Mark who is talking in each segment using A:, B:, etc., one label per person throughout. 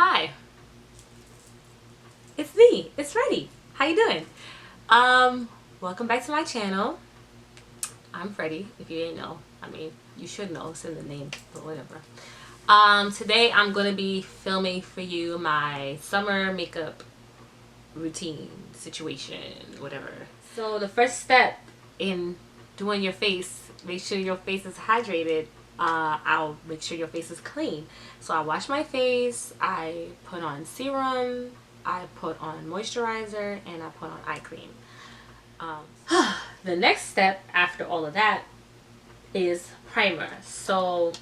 A: Hi, it's me. It's Freddie. How you doing? Welcome back to my channel. I'm Freddie. If you didn't know, I mean, you should know. It's in the name, but whatever. Today I'm gonna be filming for you my summer makeup routine situation, whatever. So the first step in doing your face, make sure your face is hydrated. I'll make sure your face is clean. So I wash my face, I put on serum, I put on moisturizer, and I put on eye cream. The next step after all of that is primer. So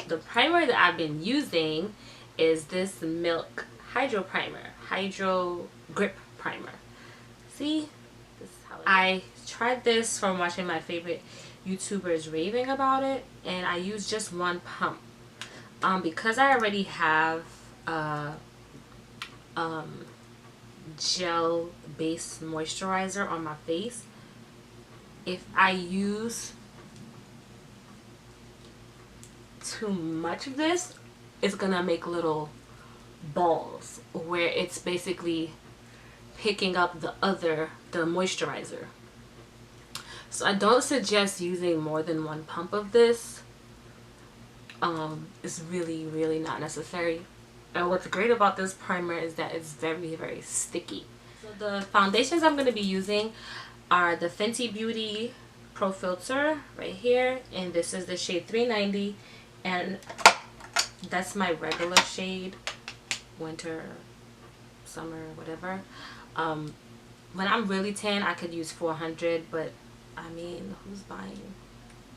A: the primer that I've been using is this Milk Hydro Primer, Hydro Grip Primer. See, this is how I tried this from watching my favorite YouTubers raving about it, and I used just one pump. Because I already have gel based moisturizer on my face, if I use too much of this, it's gonna make little balls where it's basically picking up the moisturizer. So I don't suggest using more than one pump of this. It's really not necessary. And what's great about this primer is that it's very sticky. So the foundations I'm going to be using are the Fenty Beauty Pro Filter right here, and this is the shade 390, and that's my regular shade, winter, summer, whatever. When I'm really tan, I could use 400, but I mean, who's buying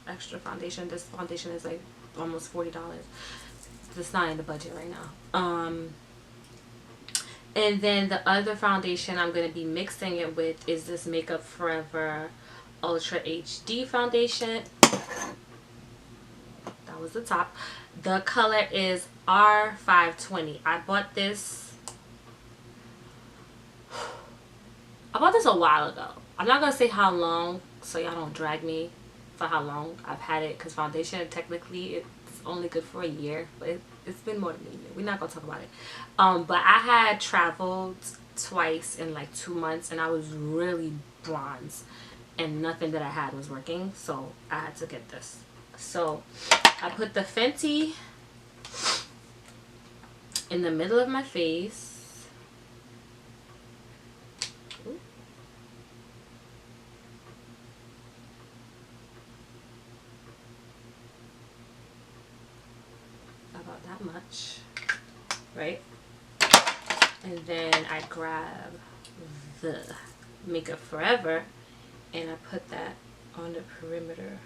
A: extra foundation? This foundation is like almost $40. It's not in the budget right now. And then the other foundation I'm going to be mixing it with is this Makeup Forever Ultra HD foundation. That was the top. The color is R520. I bought this a while ago. I'm not going to say how long, so y'all don't drag me for how long I've had it, because foundation technically it's only good for a year, but it's been more than a year. We're not going to talk about it. But I had traveled twice in like 2 months, and I was really bronze, and nothing that I had was working, so I had to get this. So I put the Fenty in the middle of my face. About that much, right? And then I grab the Makeup Forever and I put that on the perimeter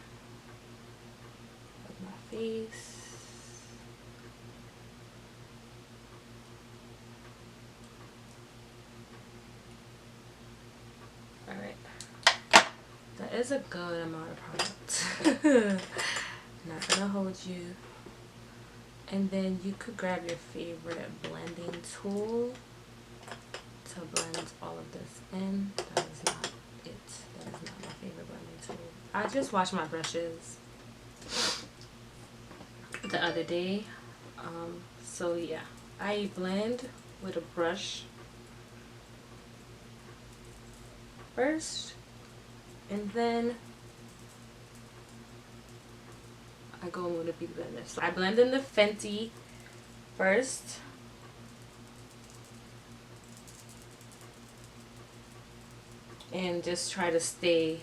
A: of my face. Alright, that is a good amount of product. Not gonna hold you. And then you could grab your favorite blending tool to blend all of this in. That is not it. That is not my favorite blending tool. I just washed my brushes the other day. So yeah, I blend with a brush first, and then I go in with a beauty blender. So I blend in the Fenty first. And just try to stay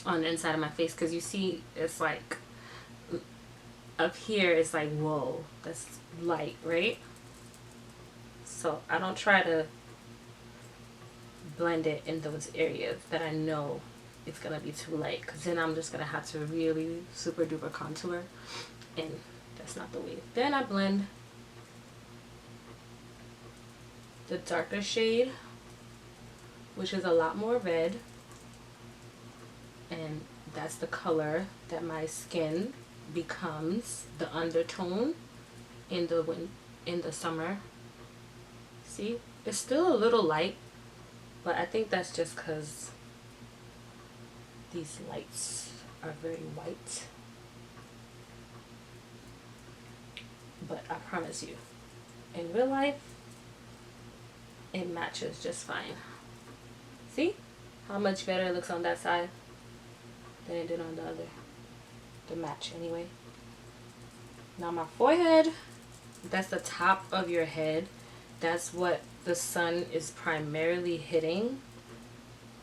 A: on the inside of my face, because you see it's like up here it's like, whoa, that's light, right? So I don't try to blend it in those areas that I know it's gonna be too light, because then I'm just gonna have to really super duper contour, and that's not the way. Then I blend the darker shade, which is a lot more red, and that's the color that my skin becomes the undertone in the summer. See, it's still a little light, but I think that's just because these lights are very white. But I promise you, in real life, it matches just fine. See how much better it looks on that side than it did on the other. The match anyway. Now my forehead, that's the top of your head. That's what the sun is primarily hitting.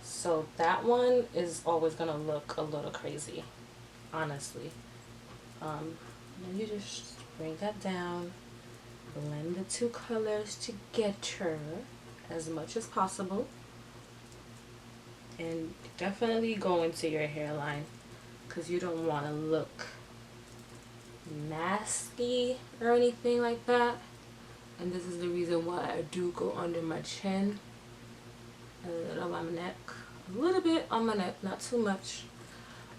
A: So that one is always gonna look a little crazy, honestly. Then you just bring that down, blend the two colors together as much as possible, and definitely go into your hairline because you don't want to look nasty or anything like that. And this is the reason why I do go under my chin, a little on my neck, a little bit on my neck, not too much.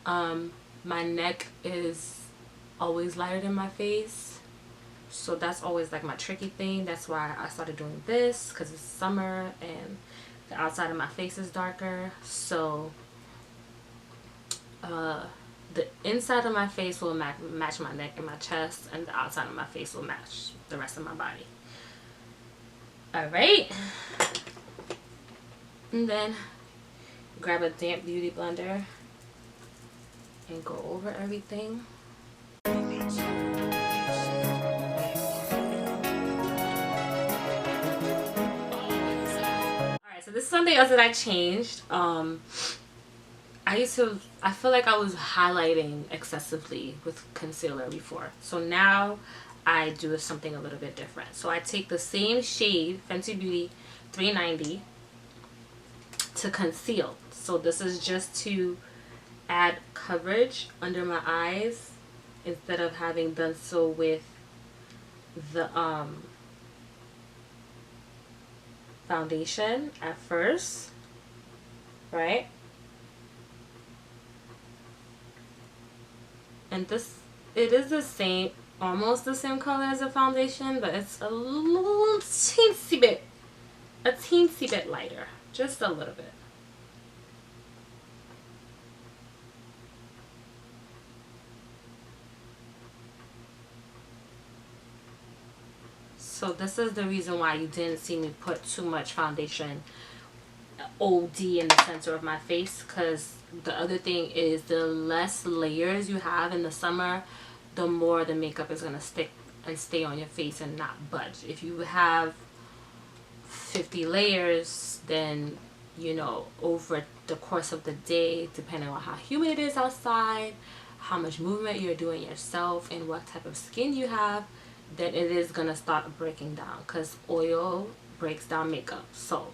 A: My neck is always lighter than my face, so that's always like my tricky thing. That's why I started doing this, because it's summer and the outside of my face is darker. So the inside of my face will match my neck and my chest, and the outside of my face will match the rest of my body. Alright, and then grab a damp beauty blender and go over everything. Alright, so this is something else that I changed. I feel like I was highlighting excessively with concealer before. So now I do something a little bit different. So I take the same shade, Fenty Beauty 390, to conceal. So this is just to add coverage under my eyes instead of having done so with the foundation at first, right? And this, it is the same, almost the same color as the foundation, but it's a little teensy bit lighter, just a little bit. So this is the reason why you didn't see me put too much foundation OD in the center of my face, because the other thing is the less layers you have in the summer, the more the makeup is going to stick and stay on your face and not budge. If you have 50 layers, then, you know, over the course of the day, depending on how humid it is outside, how much movement you're doing yourself, and what type of skin you have, then it is going to start breaking down, because oil breaks down makeup. So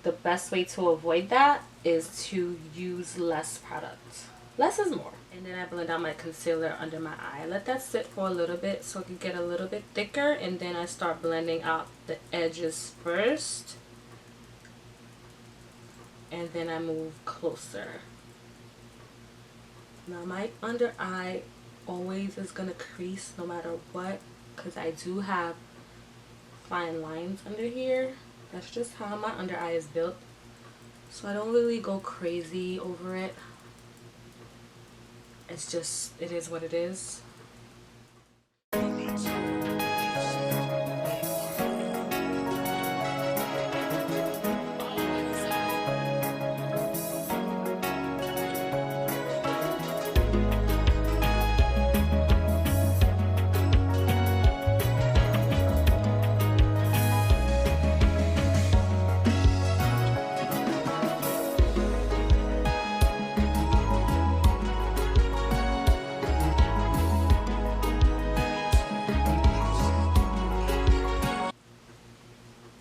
A: the best way to avoid that is to use less product. Less is more. And then I blend out my concealer under my eye. Let that sit for a little bit so it can get a little bit thicker, and then I start blending out the edges first, and then I move closer. Now my under eye always is gonna crease no matter what, because I do have fine lines under here. That's just how my under eye is built, so I don't really go crazy over it. It's just, it is what it is.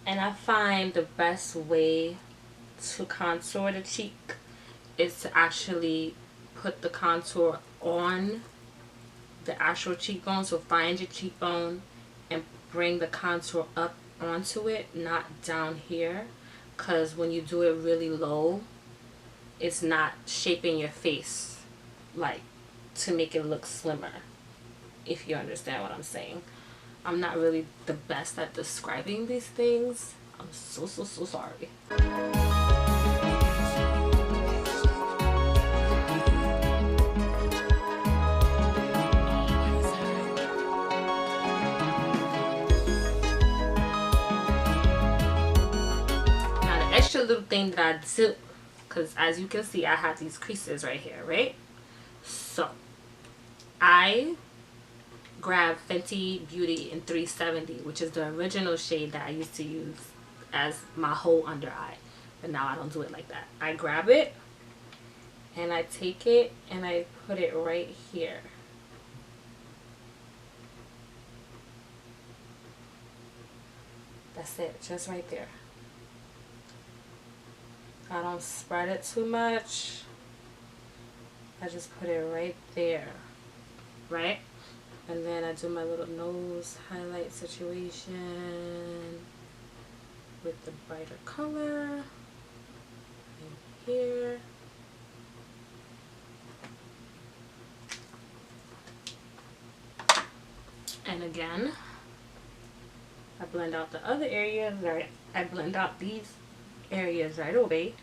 A: And I find the best way to contour the cheek is to actually put the contour on the actual cheekbone. So find your cheekbone and bring the contour up onto it, not down here, because when you do it really low, it's not shaping your face like to make it look slimmer, if you understand what I'm saying. I'm not really the best at describing these things. I'm so sorry. extra little thing that I do, because as you can see, I have these creases right here, right? So I grab Fenty Beauty in 370, which is the original shade that I used to use as my whole under eye, but now I don't do it like that. I grab it and I take it and I put it right here. That's it, just right there. I don't spread it too much. I just put it right there, right? And then I do my little nose highlight situation with the brighter color in here. And again, I blend out the other areas, right? I blend out these areas right away.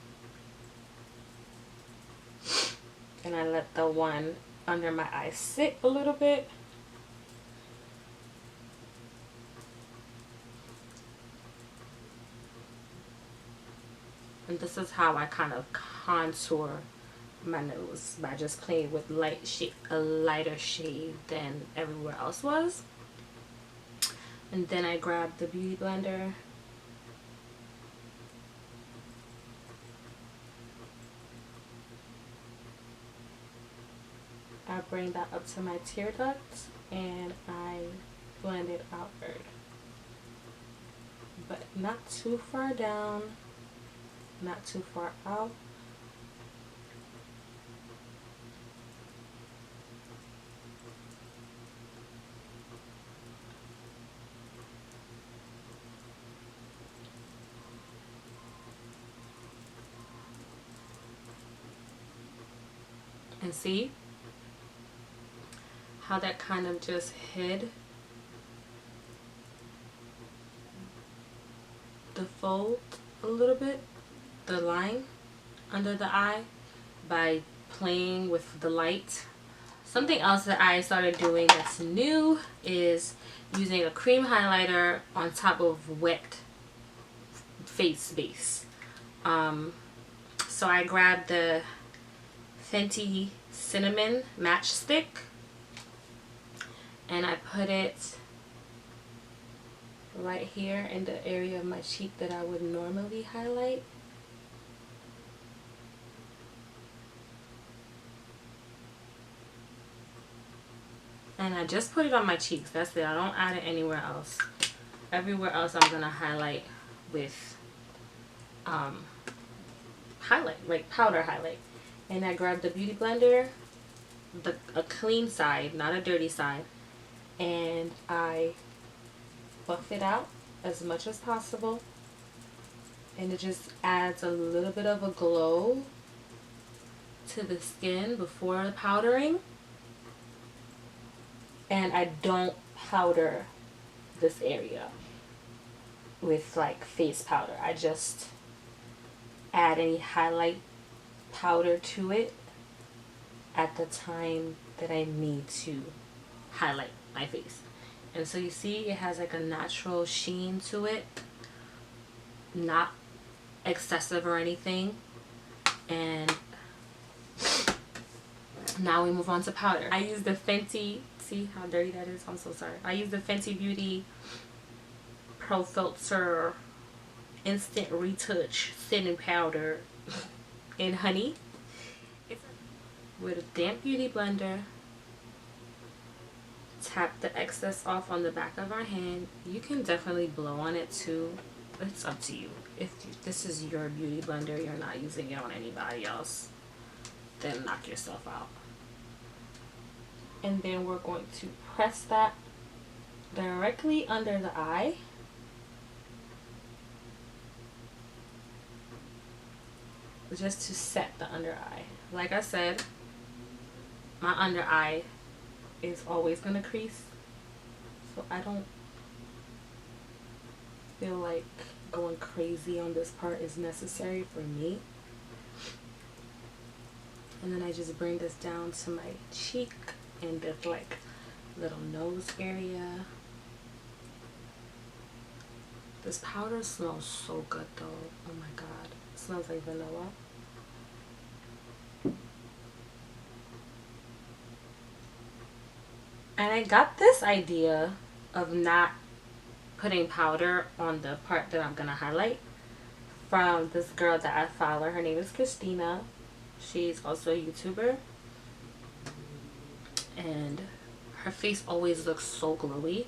A: And I let the one under my eye sit a little bit. And this is how I kind of contour my nose, by just playing with a lighter shade than everywhere else was. And then I grab the Beauty Blender. I bring that up to my tear duct and I blend it outward, but not too far down, not too far out. And see how that kind of just hid the fold a little bit, the line under the eye, by playing with the light. Something else that I started doing that's new is using a cream highlighter on top of wet face base. So I grabbed the Fenty Cinnamon Matchstick and I put it right here in the area of my cheek that I would normally highlight. And I just put it on my cheeks. That's it. I don't add it anywhere else. Everywhere else I'm gonna highlight with highlight, like powder highlight. And I grabbed the Beauty Blender, a clean side, not a dirty side, and I buff it out as much as possible. And it just adds a little bit of a glow to the skin before powdering. And I don't powder this area with like face powder. I just add any highlight powder to it at the time that I need to highlight my face. And so you see it has like a natural sheen to it, not excessive or anything. And now we move on to powder. I use the Fenty, see how dirty that is? I'm so sorry. I use the Fenty Beauty Pro Filter Instant Retouch Setting Powder in Honey. With a damp beauty blender, tap the excess off on the back of our hand. You can definitely blow on it too. It's up to you. If this is your beauty blender, you're not using it on anybody else, then knock yourself out. And then we're going to press that directly under the eye. Just to set the under eye. Like I said, my under eye is always going to crease, so I don't feel like going crazy on this part is necessary for me. And then I just bring this down to my cheek and this like little nose area. This powder smells so good though. Oh my god. It smells like vanilla. And I got this idea of not putting powder on the part that I'm gonna highlight from this girl that I follow. Her name is Christina. She's also a YouTuber. And her face always looks so glowy.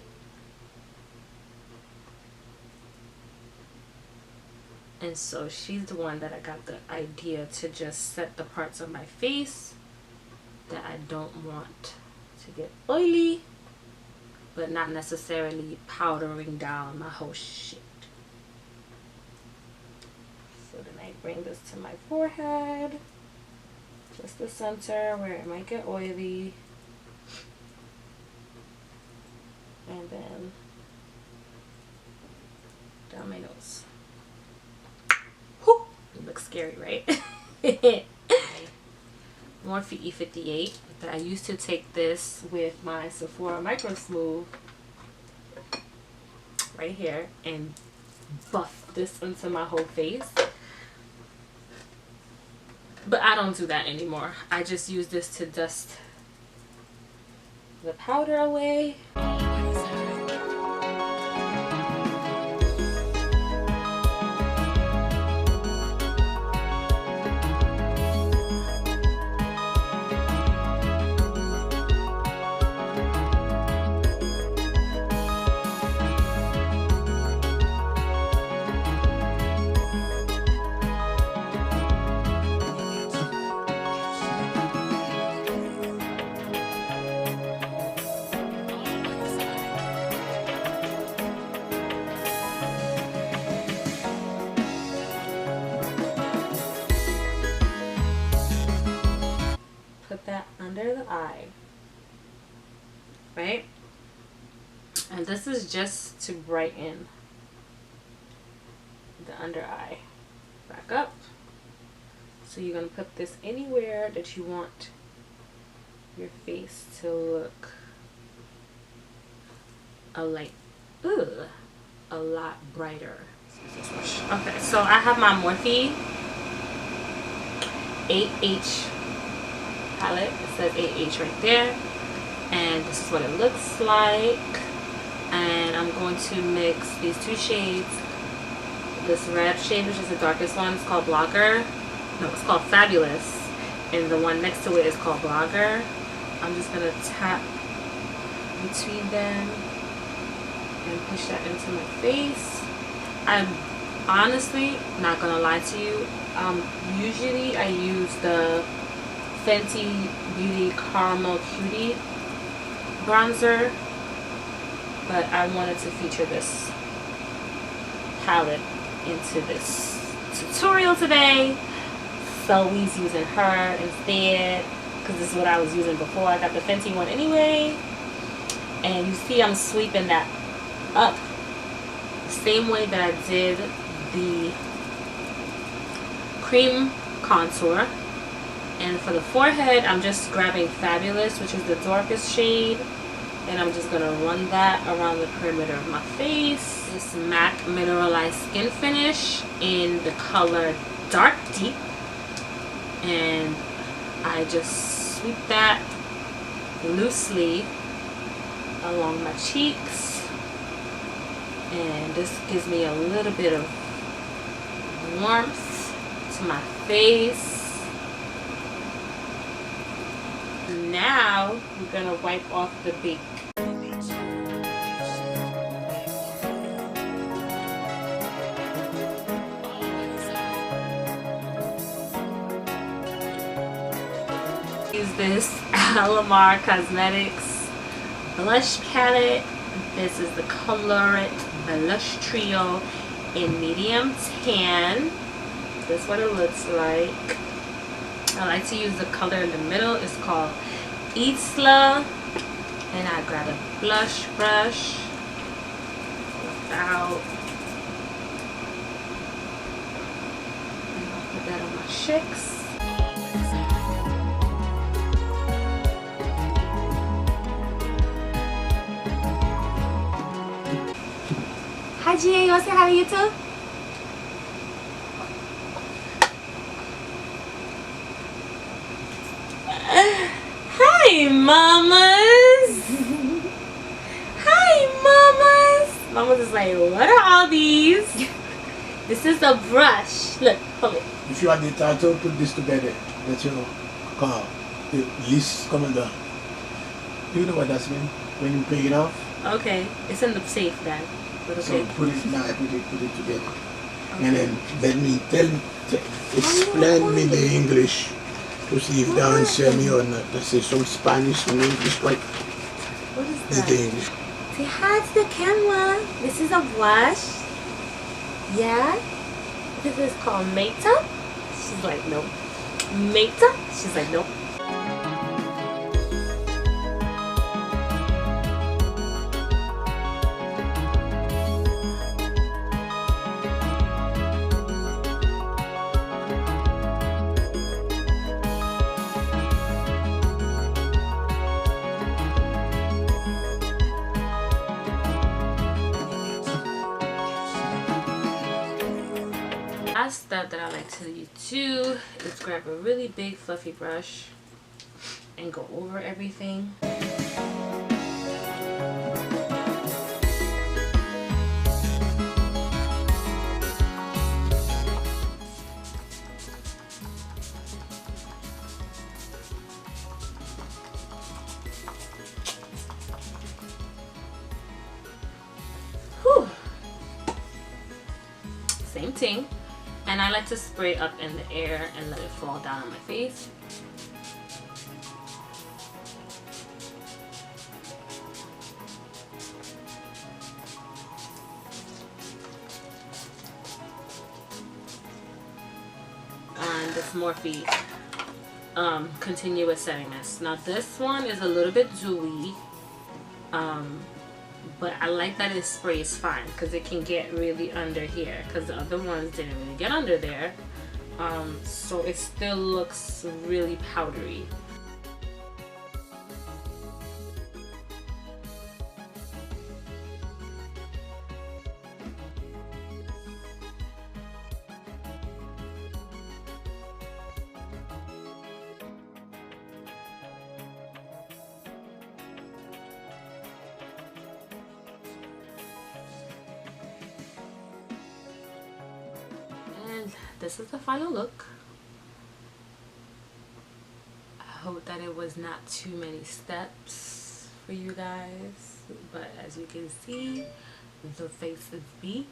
A: And so she's the one that I got the idea to just set the parts of my face that I don't want to get oily, but not necessarily powdering down my whole shit. So then I bring this to my forehead, just the center where it might get oily, and then down my nose. Whew, it looks scary, right? Morphe E58, but I used to take this with my Sephora Micro Smooth right here and buff this into my whole face. But I don't do that anymore. I just use this to dust the powder away. Put that under the eye, right? And this is just to brighten the under eye. Back up. So you're gonna put this anywhere that you want your face to look a lot brighter. Okay, so I have my Morphe 8H palette. It says 8H right there, and this is what it looks like. And I'm going to mix these two shades. This red shade, which is the darkest one, is called Blogger. No, it's called Fabulous, and the one next to it is called Blogger. I'm just gonna tap between them and push that into my face. I'm honestly not gonna lie to you. Usually I use the Fenty Beauty Caramel Cutie bronzer, but I wanted to feature this palette into this tutorial today, so we's using her instead because this is what I was using before. I got the Fenty one anyway, and you see I'm sweeping that up the same way that I did the cream contour. And for the forehead, I'm just grabbing Fabulous, which is the darkest shade, and I'm just gonna run that around the perimeter of my face. This MAC Mineralized Skin Finish in the color Dark Deep, and I just sweep that loosely along my cheeks, and this gives me a little bit of warmth to my face. Now we're gonna wipe off the bake. Use this Alamar Cosmetics blush palette. This is the Color It Blush Trio in medium tan. This is what it looks like. I like to use the color in the middle. It's called Isla. And I grab a blush brush. Out. And I'll put that on my cheeks. Hi, Gia. You want to say hi to YouTube? Hi, mamas. Hi, mamas. Mamas is like, what are all these? This is a brush. Look, hold it.
B: If you had the title, put this together. Let your car, the list coming down. Do you know what that means? When you pay it off?
A: Okay. It's in the safe then.
B: So put it now, put it together. Okay. And then let me explain me the English to see if they answer me or not. Let's say some Spanish, some English, what
A: is
B: that? The English.
A: Say hi to the camera. This is a brush. Yeah. This is called Meta. She's like, nope. Meta. She's like, nope. Last step that I like to do is grab a really big fluffy brush and go over everything. Whew. Same thing. And I like to spray up in the air and let it fall down on my face. And this Morphe continuous setting mist. Now this one is a little bit dewy. But I like that it sprays fine because it can get really under here because the other ones didn't really get under there. So it still looks really powdery. This is the final look. I hope that it was not too many steps for you guys, but as you can see, the face is beat.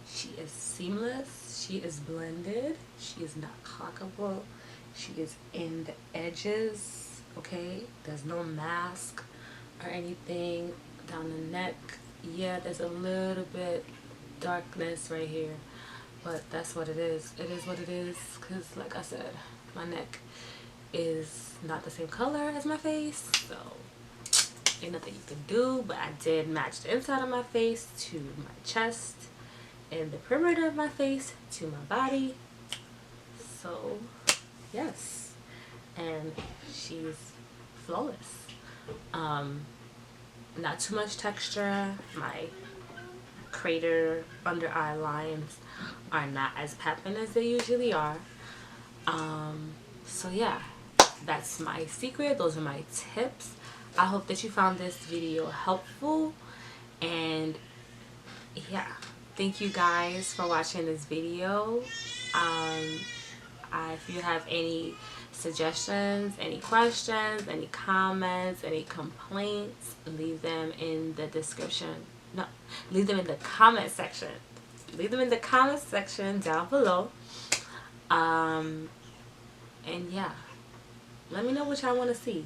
A: She is seamless. She is blended. She is not clockable. She is in the edges. Okay, there's no mask or anything down the neck. Yeah, there's a little bit darkness right here, but that's what it is. It is what it is, because like I said, my neck is not the same color as my face, so ain't nothing you can do. But I did match the inside of my face to my chest and the perimeter of my face to my body. So yes, and she's flawless. Not too much texture. My crater under eye lines are not as popping as they usually are. So yeah, that's my secret. Those are my tips. I hope that you found this video helpful, and yeah, thank you guys for watching this video. If you have any suggestions, any questions, any comments, any complaints, leave them in the description. No, leave them in the comment section. Leave them in the comment section down below. And yeah, let me know what y'all want to see.